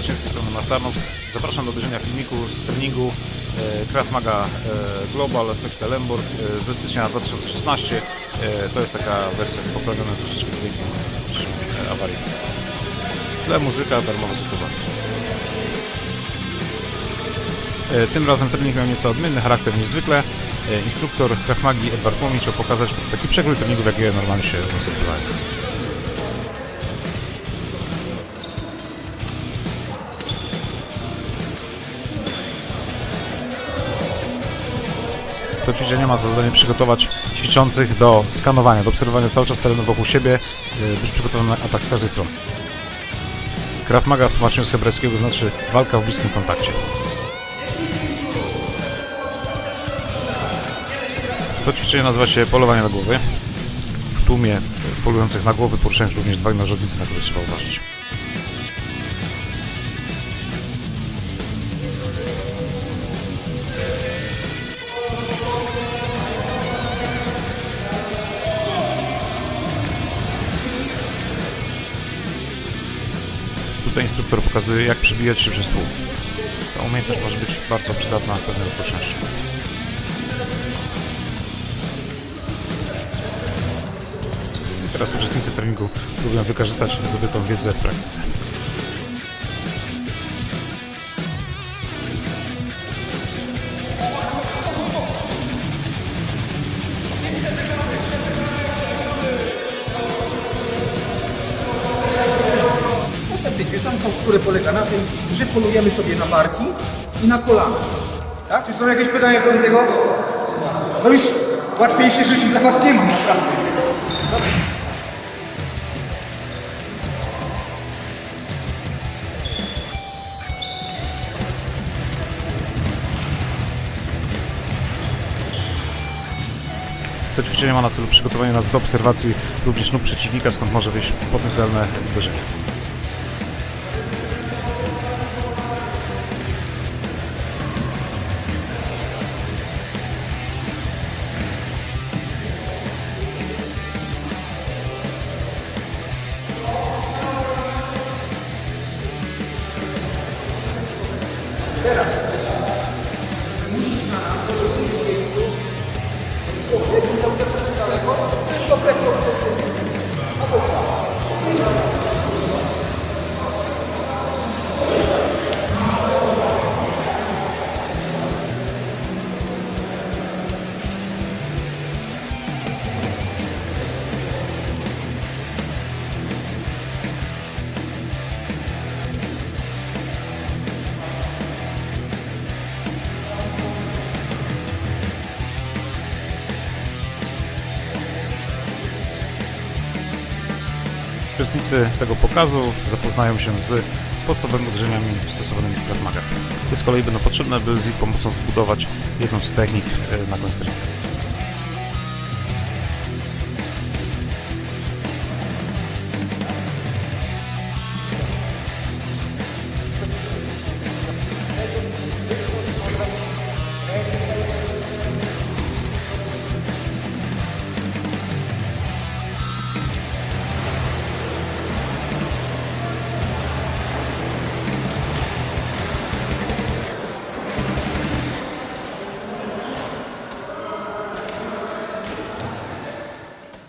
serdecznie, z tej strony Martarnów. Zapraszam do obejrzenia filmiku z treningu Krav Maga Global, sekcja Lemberg ze stycznia 2016. To jest taka wersja z poprawionym troszeczkę dźwiękiem awarii. W tle muzyka, darmowa setuba. Tym razem trening miał nieco odmienny charakter niż zwykle. Instruktor Krav Magi Edward Łomicz chciał pokazać taki przekrój treningów, jakie normalnie się u nas odbywają. To ćwiczenie ma za zadanie przygotować ćwiczących do skanowania, do obserwowania cały czas terenu wokół siebie, być przygotowany na atak z każdej strony. Krav Maga w tłumaczeniu z hebrajskiego znaczy walka w bliskim kontakcie. To ćwiczenie nazywa się polowanie na głowy. W tłumie polujących na głowy poruszają się również dwaj nożownicy, na które trzeba uważać. Tutaj instruktor pokazuje, jak przebijać się przez tłum. Ta umiejętność może być bardzo przydatna w pewnych okolicznościach. I teraz uczestnicy treningu próbują wykorzystać zdobytą wiedzę w praktyce. Ćwiczonką, które polega na tym, że polujemy sobie na barki i na kolana. Tak? Czy są jakieś pytania co do tego? No już łatwiejsze rzeczy dla Was nie mam, naprawdę. To ćwiczenie ma na celu przygotowanie nas do obserwacji również nóg przeciwnika, skąd może wyjść potencjalne uderzenie. Teraz musisz na nas, co sobie w miejscu, jestem cały czas z daleko, tylko prędko w Uczestnicy tego pokazu zapoznają się z podstawowymi uderzeniami stosowanymi w Krav Maga. Te z kolei będą potrzebne, by z ich pomocą zbudować jedną z technik na koniec treningu.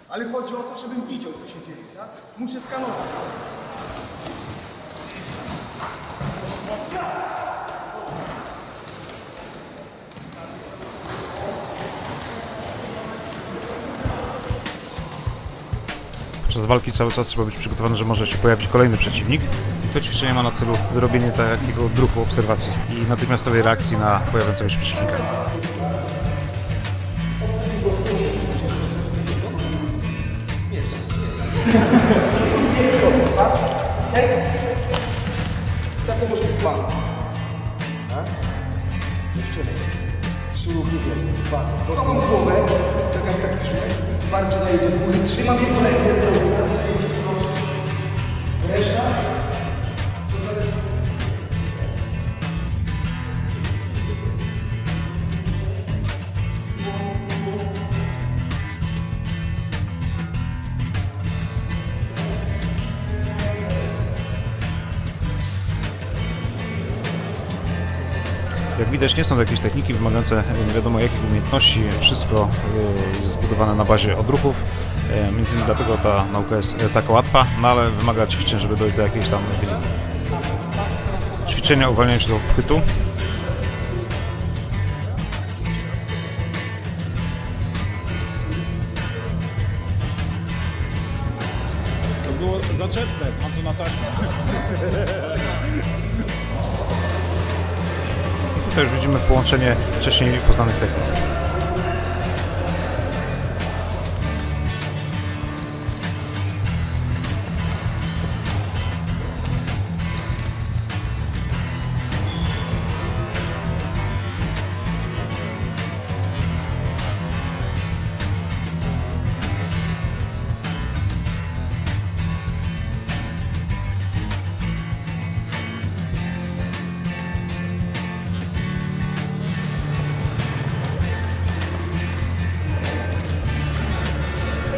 Ale chodzi o to, żebym widział, co się dzieje, tak? Muszę skanować. Podczas walki cały czas trzeba być przygotowany, że może się pojawić kolejny przeciwnik. I to ćwiczenie ma na celu wyrobienie takiego odruchu obserwacji i natychmiastowej reakcji na pojawiającego się przeciwnika. Taką może być dwa. Tak? Jeszcze śrubujemy. Dwa. Dostał głowę, tak jak tak piszemy. Barki daję do góry. Trzymam je po ręce. Reszta. widać, nie są to jakieś techniki wymagające nie wiadomo jakich umiejętności. Wszystko jest zbudowane na bazie odruchów. Między innymi dlatego ta nauka jest taka łatwa, no ale wymaga ćwiczeń, żeby dojść do jakiejś tam wyniki. Ćwiczenia uwalniają się do chwytu. To było zaczepne, mam tu na taśmę. Tutaj już widzimy połączenie wcześniej poznanych technik.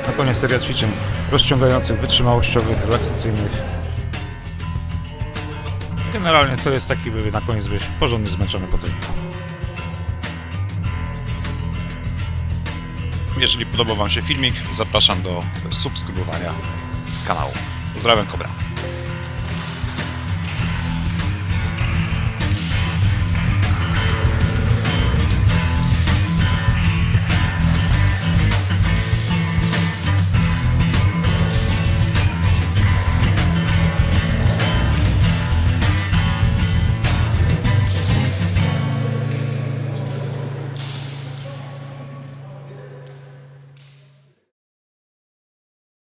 Na koniec seria ćwiczeń rozciągających, wytrzymałościowych, relaksacyjnych. Generalnie cel jest taki, by na koniec być porządnie zmęczony po treningu. Jeżeli podobał Wam się filmik, zapraszam do subskrybowania kanału. Pozdrawiam, Kobra.